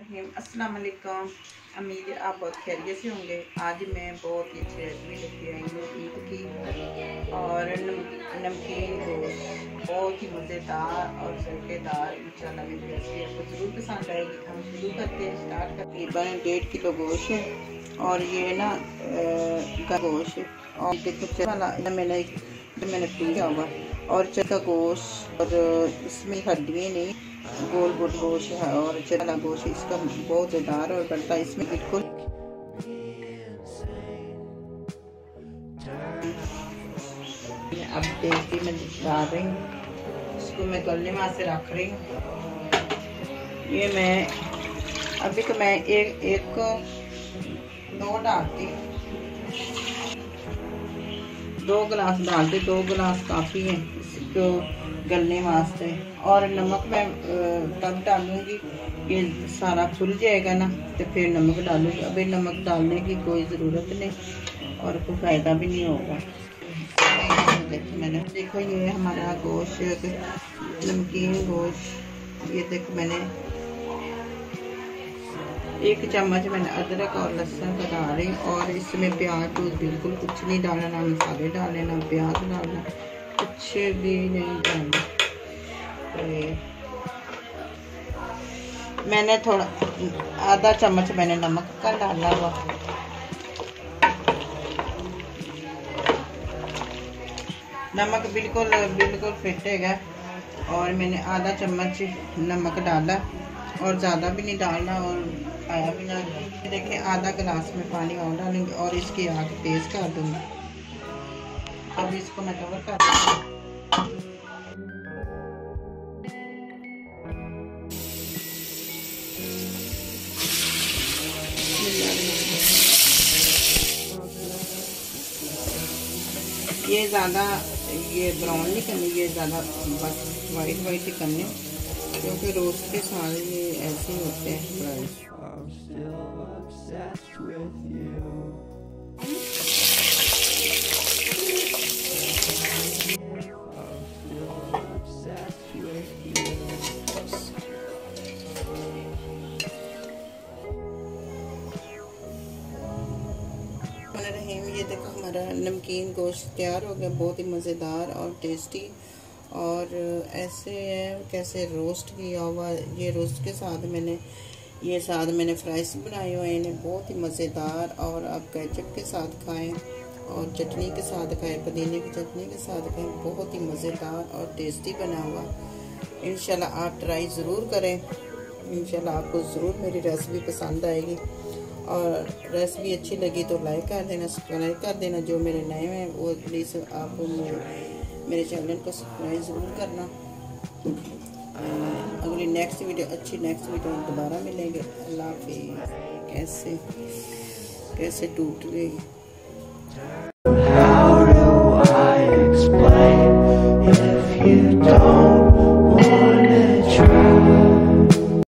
रहीम अस्सलाम वालेकुम। उम्मीद है आप बहुत खैरियत से होंगे। आज मैं बहुत ही अच्छी रेसिपी लेके आई हूँ ईद की और नमकीन गोश्त, बहुत ही मज़ेदार और ज़ायकेदार। इंशाल्लाह मेरी रेसिपी आपको ज़रूर पसंद आएगी। हम शुरू करते हैं, स्टार्ट करते हैं। तकरीबन 1.5 किलो गोश्त है और ये ना गोश्त है और देखो वाला मैंने पीसा हुआ और चका गोश्त और इसमें हड्डियाँ नहीं, गोल गोल गोश्त है और चना गोश्त इसका बहुत ज़्यादा और बनता है इसमें बिल्कुल। अब देखती मैं डाल रही हूँ, इसको मैं गलने में से रख रही हूँ। ये मैं अभी तो मैं एक दो डालती, 2 गिलास डालती, 2 गिलास काफ़ी है इसको गलने वास्ते। और नमक मैं तब डालूंगी ये सारा फुल जाएगा ना, तो फिर नमक डालूंगी। अभी नमक डालने की कोई ज़रूरत नहीं और कोई फ़ायदा भी नहीं होगा। देखो ये हमारा गोश्त, नमकीन गोश्त, ये देखो मैंने 1 चम्मच मैंने अदरक और लहसुन का डाल रही हूँ। और इसमें प्याज तो बिल्कुल कुछ नहीं डालना, ना मसाले डालने, ना प्याज डालना, कुछ भी नहीं डालना। तो मैंने थोड़ा आधा चम्मच मैंने नमक का डाला हुआ, नमक बिल्कुल बिल्कुल फिट है। और मैंने आधा चम्मच नमक डाला और ज़्यादा भी नहीं डालना और आया भी ना। देखिए आधा गिलास में पानी और डालूंगी और इसकी आग तेज़ कर दूंगी। अब इसको मैं कवर कर दूंगी। ये ज़्यादा ये ब्राउन नहीं करनी, ये ज़्यादा बस वाइट वाइट ही करने, क्योंकि रोस्ट के सारे ये ऐसे ही होते हैं। ये देखो हमारा नमकीन गोश्त तैयार हो गया, बहुत ही मज़ेदार और टेस्टी। और ऐसे है कैसे रोस्ट किया हुआ, ये रोस्ट के साथ मैंने फ्राइज बनाए हुए हैं, इन्हें बहुत ही मज़ेदार। और आप केचप के साथ खाएं और चटनी के साथ खाएं, पुदीने की चटनी के साथ खाएं, बहुत ही मज़ेदार और टेस्टी बना हुआ। इंशाल्लाह आप ट्राई ज़रूर करें, इंशाल्लाह आपको ज़रूर मेरी रेसिपी पसंद आएगी। और रेसिपी अच्छी लगी तो लाइक कर देना, सब्सक्राइब कर देना। जो मेरे नए हैं वो प्लीज़ आप मेरे चैनल को सब्सक्राइब ज़रूर करना। अगली नेक्स्ट वीडियो दोबारा मिलेंगे। अल्लाह हाफ़िज़। कैसे टूट गई।